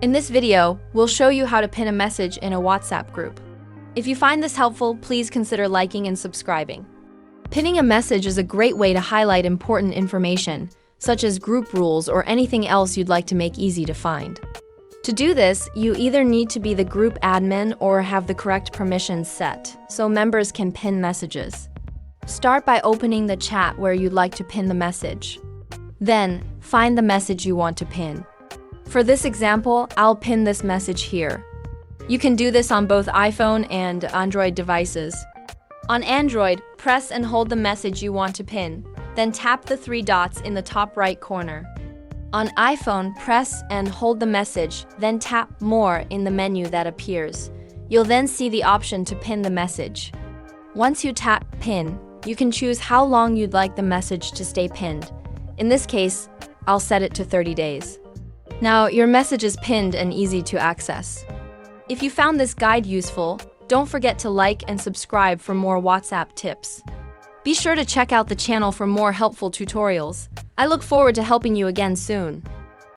In this video, we'll show you how to pin a message in a WhatsApp group. If you find this helpful, please consider liking and subscribing. Pinning a message is a great way to highlight important information, such as group rules or anything else you'd like to make easy to find. To do this, you either need to be the group admin or have the correct permissions set, so members can pin messages. Start by opening the chat where you'd like to pin the message. Then, find the message you want to pin. For this example, I'll pin this message here. You can do this on both iPhone and Android devices. On Android, press and hold the message you want to pin, then tap the three dots in the top right corner. On iPhone, press and hold the message, then tap More in the menu that appears. You'll then see the option to pin the message. Once you tap Pin, you can choose how long you'd like the message to stay pinned. In this case, I'll set it to 30 days. Now, your message is pinned and easy to access. If you found this guide useful, don't forget to like and subscribe for more WhatsApp tips. Be sure to check out the channel for more helpful tutorials. I look forward to helping you again soon.